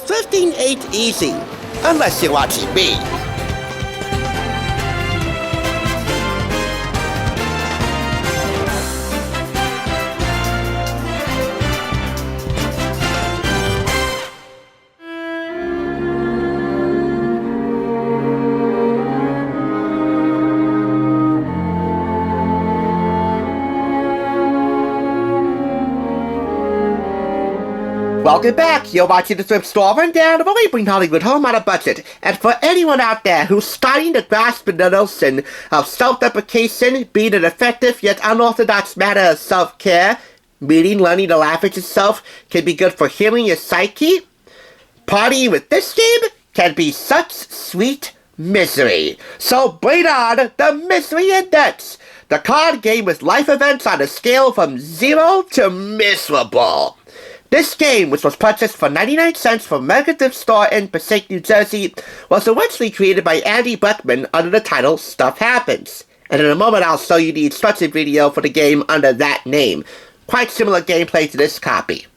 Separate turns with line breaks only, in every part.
thrifting ain't easy, unless you're watching me. Welcome back, you're watching the Thrift Store Rundown, where we bring Hollywood home on a budget. And for anyone out there who's starting to grasp the notion of self-deprecation being an effective yet unorthodox matter of self-care, meaning learning to laugh at yourself can be good for healing your psyche, partying with this game can be such sweet misery. So bring on the Misery Index, the card game with life events on a scale from 0 to miserable. This game, which was purchased for 99 cents from American Thrift Store in Passaic, New Jersey, was originally created by Andy Beckman under the title Stuff Happens. And in a moment I'll show you the instruction video for the game under that name. Quite similar gameplay to this copy.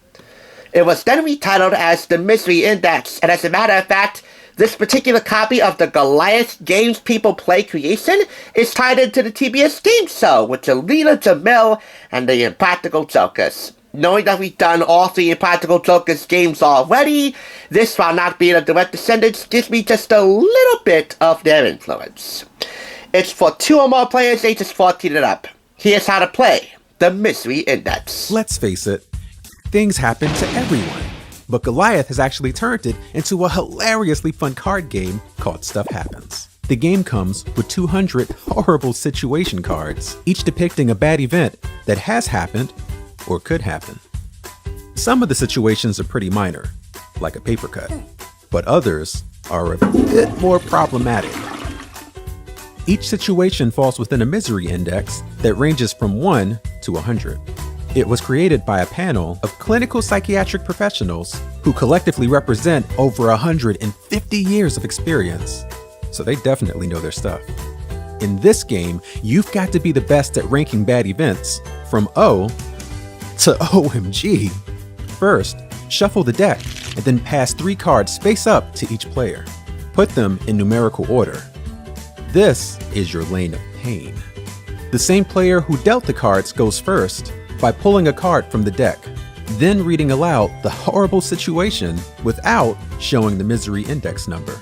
It was then retitled as the Misery Index, and as a matter of fact, this particular copy of the Goliath Games People Play creation is tied into the TBS game show with Alina Jamil and the Impractical Jokers. Knowing that we've done all three Impractical Jokers games already, this, while not being a direct descendant, gives me just a little bit of their influence. It's for 2 or more players ages 14 and up. Here's how to play the Misery Index.
Let's face it, things happen to everyone. But Goliath has actually turned it into a hilariously fun card game called Stuff Happens. The game comes with 200 horrible situation cards, each depicting a bad event that has happened or could happen. Some of the situations are pretty minor, like a paper cut, but others are a bit more problematic. Each situation falls within a misery index that ranges from 1 to 100. It was created by a panel of clinical psychiatric professionals who collectively represent over 150 years of experience, so they definitely know their stuff. In this game, you've got to be the best at ranking bad events from O to OMG. First, shuffle the deck and then pass 3 cards face up to each player. Put them in numerical order. This is your lane of pain. The same player who dealt the cards goes first by pulling a card from the deck, then reading aloud the horrible situation without showing the misery index number.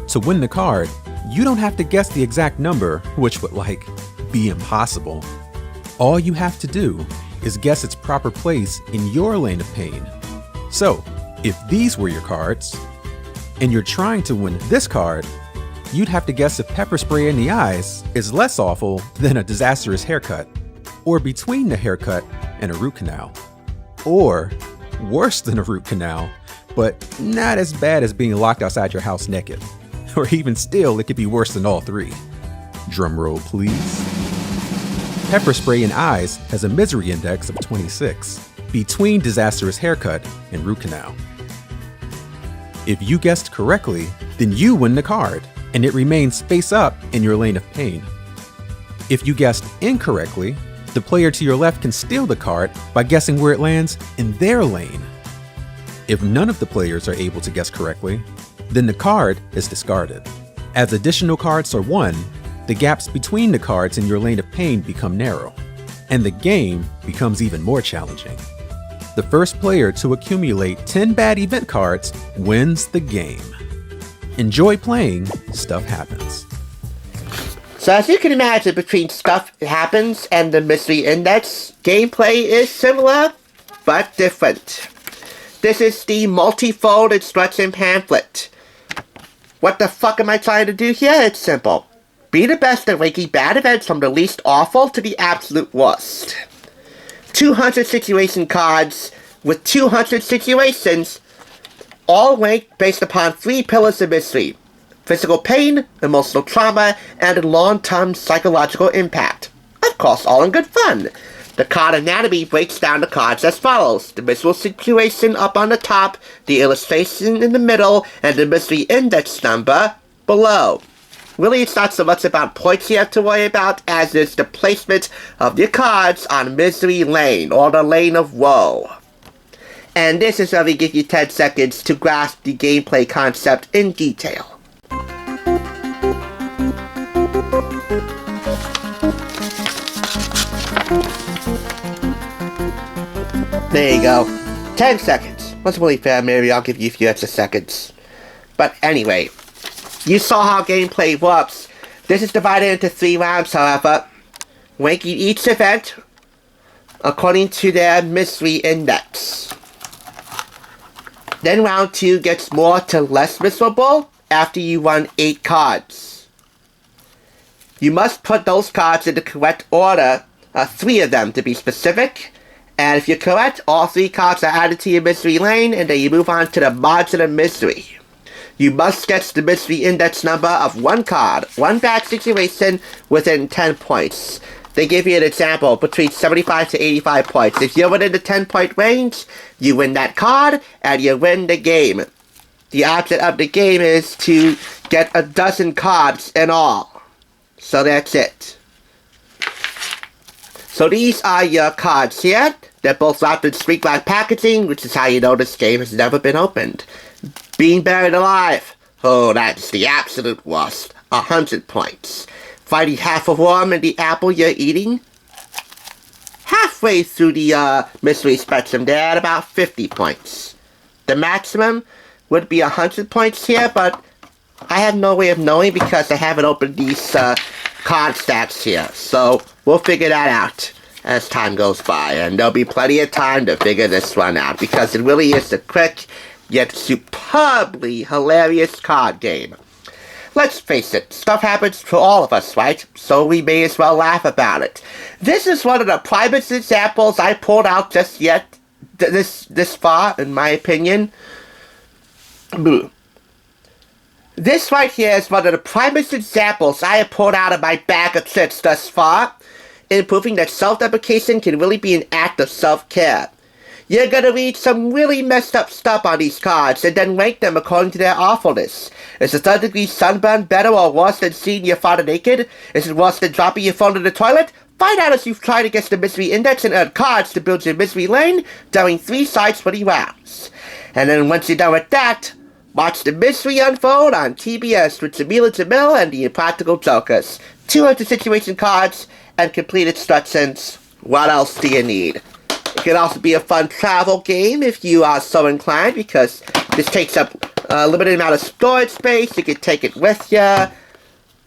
To win the card, you don't have to guess the exact number, which would be impossible. All you have to do is guess its proper place in your lane of pain. So, if these were your cards, and you're trying to win this card, you'd have to guess if pepper spray in the eyes is less awful than a disastrous haircut, or between the haircut and a root canal, or worse than a root canal, but not as bad as being locked outside your house naked. Or even still, it could be worse than all 3. Drum roll, please. Pepper spray in eyes has a misery index of 26, between disastrous haircut and root canal. If you guessed correctly, then you win the card, and it remains face up in your lane of pain. If you guessed incorrectly, the player to your left can steal the card by guessing where it lands in their lane. If none of the players are able to guess correctly, then the card is discarded. As additional cards are won, the gaps between the cards in your lane of pain become narrow, and the game becomes even more challenging. The first player to accumulate 10 bad event cards wins the game. Enjoy playing Stuff Happens.
So as you can imagine, between Stuff Happens and the Misery Index, gameplay is similar, but different. This is the multi-fold instruction pamphlet. What the fuck am I trying to do here? It's simple. Be the best at ranking bad events from the least awful to the absolute worst. 200 situation cards with 200 situations, all ranked based upon 3 pillars of misery: physical pain, emotional trauma, and long-term psychological impact. Of course, all in good fun. The card anatomy breaks down the cards as follows: the miserable situation up on the top, the illustration in the middle, and the misery index number below. Really, it's not so much about points you have to worry about as is the placement of your cards on misery lane, or the lane of woe. And this is where we give you 10 seconds to grasp the gameplay concept in detail. There you go. 10 seconds. Wasn't really fair, maybe I'll give you a few extra seconds. But anyway, you saw how gameplay works. This is divided into 3 rounds, however, ranking each event according to their mystery index. Then round 2 gets more to less miserable after you run 8 cards. You must put those cards in the correct order, 3 of them to be specific, and if you're correct, all 3 cards are added to your mystery lane, and then you move on to the margin of misery. You must sketch the mystery index number of 1 card, 1 bad situation, within 10 points. They give you an example, between 75 to 85 points. If you're within the 10-point range, you win that card, and you win the game. The object of the game is to get a dozen cards in all. So that's it. So these are your cards here. They're both wrapped in street glass packaging, which is how you know this game has never been opened. Being buried alive. Oh, that's the absolute worst. 100 points. Finding half a worm in the apple you're eating. Halfway through the mystery spectrum, they're at about 50 points. The maximum would be 100 points here, but I have no way of knowing because I haven't opened these card stacks here. So we'll figure that out as time goes by, and there'll be plenty of time to figure this one out because it really is a quick yet superbly hilarious card game. Let's face it, stuff happens to all of us, right? So we may as well laugh about it. This is one of the primest examples I pulled out just yet, this far, in my opinion. This right here is one of the primest examples I have pulled out of my bag of tricks thus far, in proving that self-deprecation can really be an act of self-care. You're gonna read some really messed up stuff on these cards and then rank them according to their awfulness. Is a 3rd-degree sunburn better or worse than seeing your father naked? Is it worse than dropping your phone in the toilet? Find out as you've tried to guess the mystery index and earn cards to build your mystery lane during 3 side-splitting rounds. And then once you're done with that, watch the mystery unfold on TBS with Jamila Jamil and the Impractical Jokers. 200 situation cards and complete instructions. What else do you need? It can also be a fun travel game if you are so inclined, because this takes up a limited amount of storage space. You can take it with you.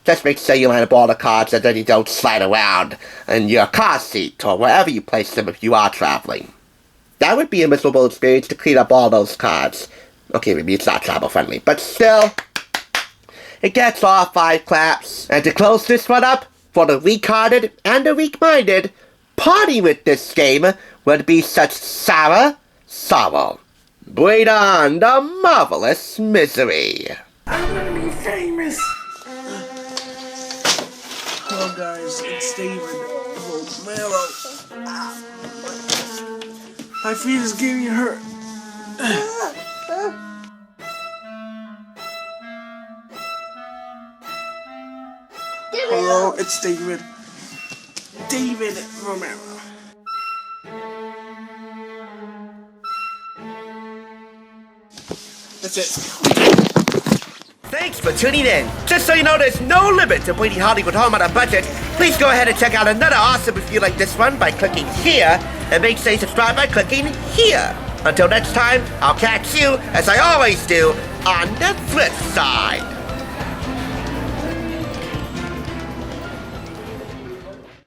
Just make sure you line up all the cards and then you don't slide around in your car seat or wherever you place them if you are traveling. That would be a miserable experience to clean up all those cards. Okay, maybe it's not travel friendly, but still, it gets all 5 claps. And to close this one up, for the weak-hearted and the weak-minded, party with this game would be such sorrow. Bring on the marvelous misery.
I'm gonna be famous. Hello guys, it's David Romero. My feet is getting hurt. Hello, it's David Romero. That's it.
Thanks for tuning in. Just so you know, there's no limit to bringing Hollywood home on a budget. Please go ahead and check out another awesome review like this one by clicking here, and make sure you subscribe by clicking here. Until next time, I'll catch you, as I always do, on the thrift side.